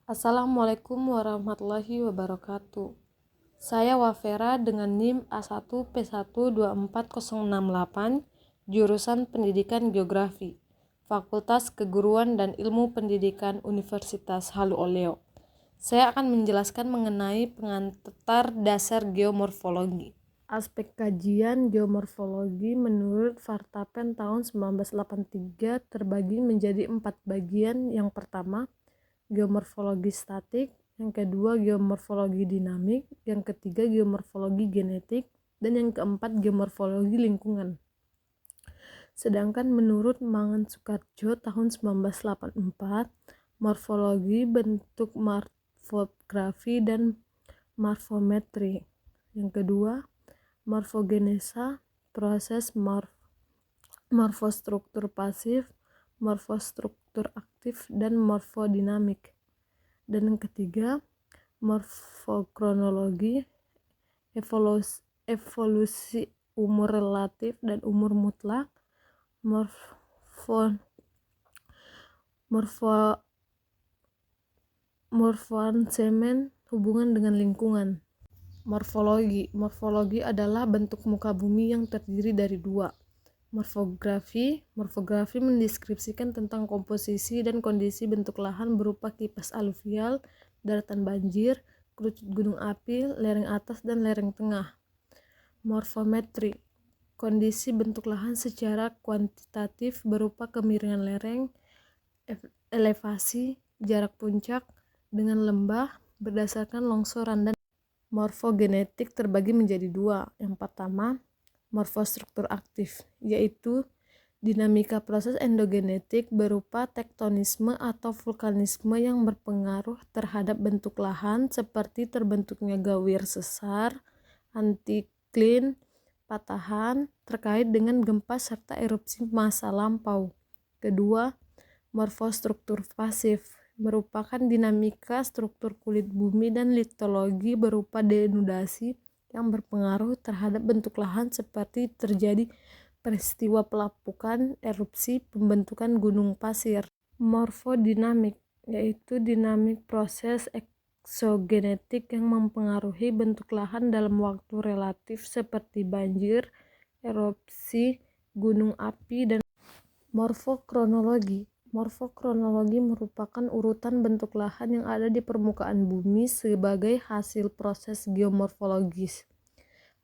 Assalamualaikum warahmatullahi wabarakatuh. Saya Wafera dengan NIM A1P1240068, jurusan Pendidikan Geografi, Fakultas Keguruan dan Ilmu Pendidikan Universitas Halu Oleo. Saya akan menjelaskan mengenai pengantar dasar geomorfologi. Aspek kajian geomorfologi menurut Vartapen tahun 1983 terbagi menjadi 4 bagian. Yang pertama, geomorfologi statik, yang kedua geomorfologi dinamik, yang ketiga geomorfologi genetik, dan yang keempat geomorfologi lingkungan. Sedangkan menurut Mangan Soekardjo tahun 1984, morfologi bentuk morfografi dan morfometri. Yang kedua, morfogenesa, proses morfostruktur pasif, morfostruktur aktif, dan morfodinamik. Dan yang ketiga, morfokronologi, evolusi umur relatif dan umur mutlak, morfoansemen, hubungan dengan lingkungan. Morfologi adalah bentuk muka bumi yang terdiri dari dua. Morfografi mendeskripsikan tentang komposisi dan kondisi bentuk lahan berupa kipas aluvial, daratan banjir, kerucut gunung api, lereng atas dan lereng tengah. Morfometri, kondisi bentuk lahan secara kuantitatif berupa kemiringan lereng, elevasi, jarak puncak dengan lembah berdasarkan longsoran. Dan morfogenetik terbagi menjadi dua. Yang pertama, morfostruktur aktif, yaitu dinamika proses endogenetik berupa tektonisme atau vulkanisme yang berpengaruh terhadap bentuk lahan seperti terbentuknya gawir sesar, antiklin, patahan terkait dengan gempa serta erupsi masa lampau. Kedua, morfostruktur pasif merupakan dinamika struktur kulit bumi dan litologi berupa denudasi yang berpengaruh terhadap bentuk lahan seperti terjadi peristiwa pelapukan, erupsi, pembentukan gunung pasir. Morfodinamik, yaitu dinamik proses eksogenetik yang mempengaruhi bentuk lahan dalam waktu relatif seperti banjir, erupsi, gunung api, dan morfokronologi merupakan urutan bentuk lahan yang ada di permukaan bumi sebagai hasil proses geomorfologis.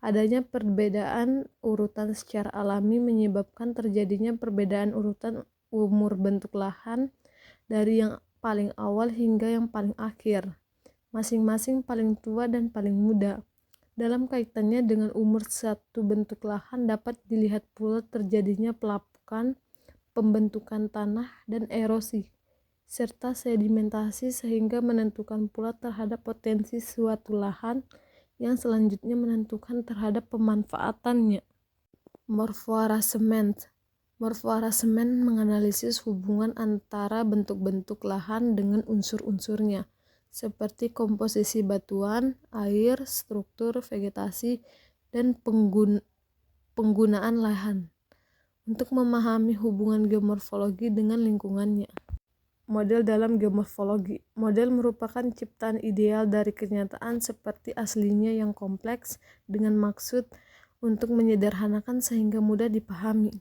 Adanya perbedaan urutan secara alami menyebabkan terjadinya perbedaan urutan umur bentuk lahan dari yang paling awal hingga yang paling akhir, masing-masing paling tua dan paling muda. Dalam kaitannya dengan umur satu bentuk lahan dapat dilihat pula terjadinya pelapukan, pembentukan tanah, dan erosi, serta sedimentasi sehingga menentukan pula terhadap potensi suatu lahan yang selanjutnya menentukan terhadap pemanfaatannya. Morfoarasemen menganalisis hubungan antara bentuk-bentuk lahan dengan unsur-unsurnya, seperti komposisi batuan, air, struktur vegetasi, dan penggunaan lahan, untuk memahami hubungan geomorfologi dengan lingkungannya. Model dalam geomorfologi. Model merupakan ciptaan ideal dari kenyataan seperti aslinya yang kompleks dengan maksud untuk menyederhanakan sehingga mudah dipahami.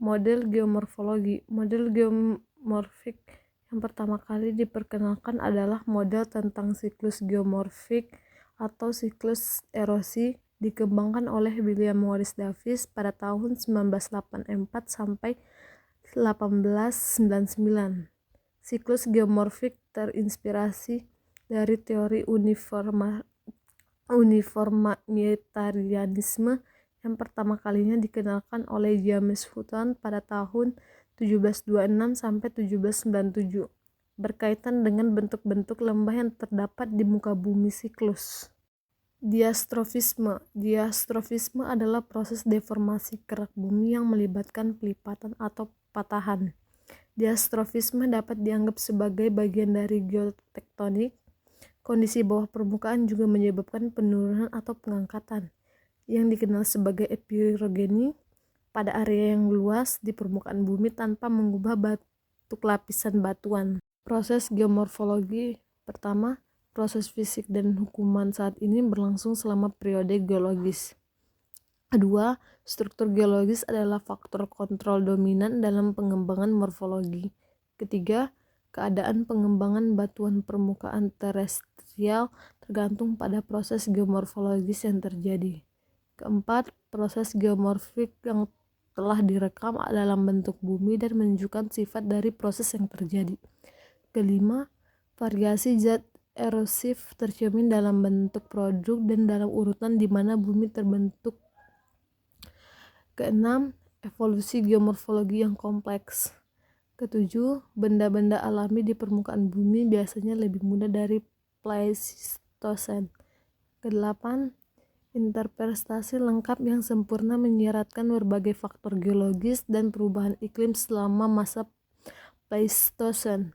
Model geomorfologi. Model geomorfik yang pertama kali diperkenalkan adalah model tentang siklus geomorfik atau siklus erosi, dikembangkan oleh William Morris Davis pada tahun 1984 sampai 1899. Siklus geomorfik terinspirasi dari teori uniformitarianisme yang pertama kalinya dikenalkan oleh James Hutton pada tahun 1726 sampai 1797, berkaitan dengan bentuk-bentuk lembah yang terdapat di muka bumi siklus. Diastrofisme adalah proses deformasi kerak bumi yang melibatkan pelipatan atau patahan. Diastrofisme dapat dianggap sebagai bagian dari geotektonik. Kondisi bawah permukaan juga menyebabkan penurunan atau pengangkatan, yang dikenal sebagai epirogeni, pada area yang luas di permukaan bumi tanpa mengubah bentuk lapisan batuan. Proses geomorfologi Pertama, proses fisik dan hukuman saat ini berlangsung selama periode geologis. Kedua, struktur geologis adalah faktor kontrol dominan dalam pengembangan morfologi. Ketiga, keadaan pengembangan batuan permukaan terestrial tergantung pada proses geomorfologis yang terjadi. Keempat, proses geomorfik yang telah direkam dalam bentuk bumi dan menunjukkan sifat dari proses yang terjadi. Kelima, variasi zat erosif tercermin dalam bentuk produk dan dalam urutan di mana bumi terbentuk. Keenam, evolusi geomorfologi yang kompleks. Ketujuh, benda-benda alami di permukaan bumi biasanya lebih muda dari Pleistosen. Kedelapan, interpretasi lengkap yang sempurna menyiratkan berbagai faktor geologis dan perubahan iklim selama masa Pleistosen.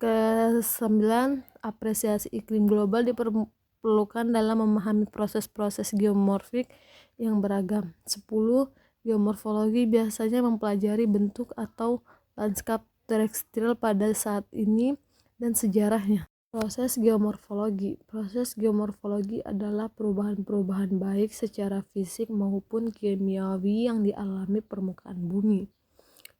Kesembilan, apresiasi iklim global diperlukan dalam memahami proses-proses geomorfik yang beragam. 10. Geomorfologi biasanya mempelajari bentuk atau lanskap terestrial pada saat ini dan sejarahnya. Proses geomorfologi. Proses geomorfologi adalah perubahan-perubahan baik secara fisik maupun kimiawi yang dialami permukaan bumi.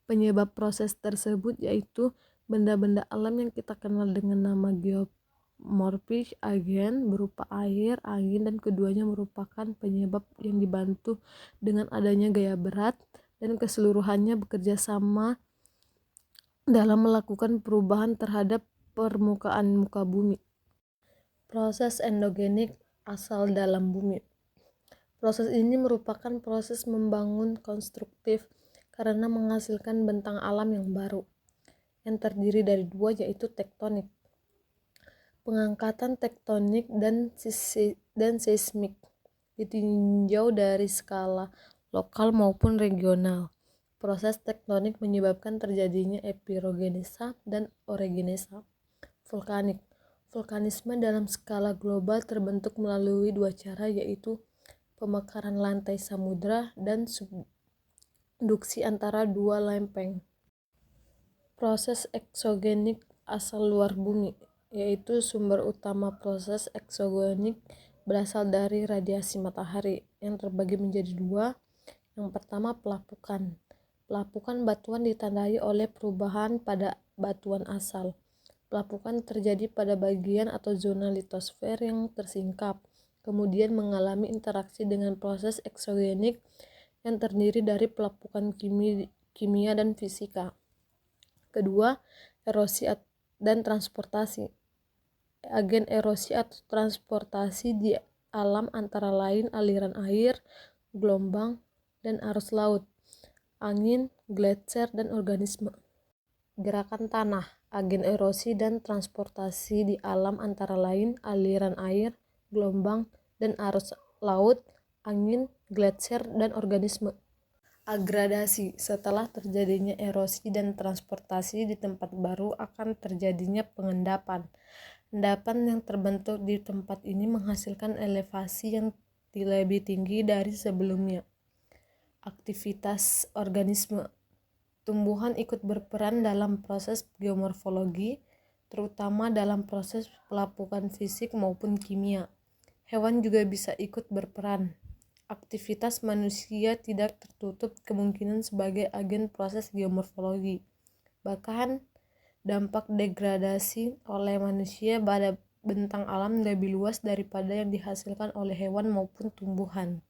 Penyebab proses tersebut yaitu benda-benda alam yang kita kenal dengan nama geomorfik agen berupa air, angin, dan keduanya merupakan penyebab yang dibantu dengan adanya gaya berat dan keseluruhannya bekerja sama dalam melakukan perubahan terhadap permukaan muka bumi. Proses endogenik asal dalam bumi. Proses ini merupakan proses membangun konstruktif karena menghasilkan bentang alam yang baru, yang terdiri dari dua yaitu tektonik. Pengangkatan tektonik dan seismik ditinjau dari skala lokal maupun regional. Proses tektonik menyebabkan terjadinya epirogenesa dan orogenesa. Vulkanik. Vulkanisme dalam skala global terbentuk melalui dua cara yaitu pemekaran lantai samudra dan subduksi antara dua lempeng. Proses eksogenik asal luar bumi, yaitu sumber utama proses eksogenik berasal dari radiasi matahari yang terbagi menjadi dua. Yang pertama, pelapukan. Pelapukan batuan ditandai oleh perubahan pada batuan asal. Pelapukan terjadi pada bagian atau zona litosfer yang tersingkap, kemudian mengalami interaksi dengan proses eksogenik yang terdiri dari pelapukan kimia dan fisika. Kedua, erosi dan transportasi. Agen erosi atau transportasi di alam antara lain aliran air, gelombang, dan arus laut, angin, gletser, dan organisme. Gerakan tanah. Agen erosi dan transportasi di alam antara lain aliran air, gelombang, dan arus laut, angin, gletser, dan organisme. Agradasi. Setelah terjadinya erosi dan transportasi di tempat baru akan terjadinya pengendapan. Endapan yang terbentuk di tempat ini menghasilkan elevasi yang lebih tinggi dari sebelumnya. Aktivitas organisme. Tumbuhan ikut berperan dalam proses geomorfologi, terutama dalam proses pelapukan fisik maupun kimia. Hewan juga bisa ikut berperan. Aktivitas manusia tidak tertutup kemungkinan sebagai agen proses geomorfologi. Bahkan, dampak degradasi oleh manusia pada bentang alam lebih luas daripada yang dihasilkan oleh hewan maupun tumbuhan.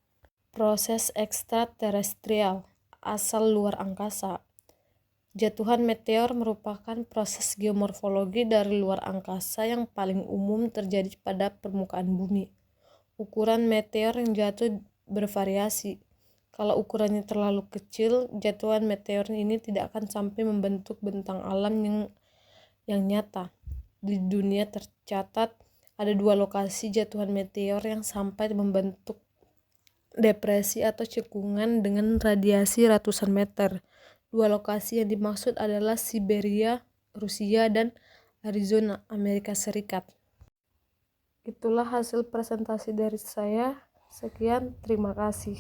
Proses ekstraterestrial asal luar angkasa. Jatuhan meteor merupakan proses geomorfologi dari luar angkasa yang paling umum terjadi pada permukaan bumi. Ukuran meteor yang jatuh bervariasi. Kalau ukurannya terlalu kecil, jatuhan meteor ini tidak akan sampai membentuk bentang alam yang nyata. Di dunia tercatat ada 2 lokasi jatuhan meteor yang sampai membentuk depresi atau cekungan dengan radiasi ratusan meter. 2 lokasi yang dimaksud adalah Siberia, Rusia, dan Arizona, Amerika Serikat. Itulah hasil presentasi dari saya. Sekian, terima kasih.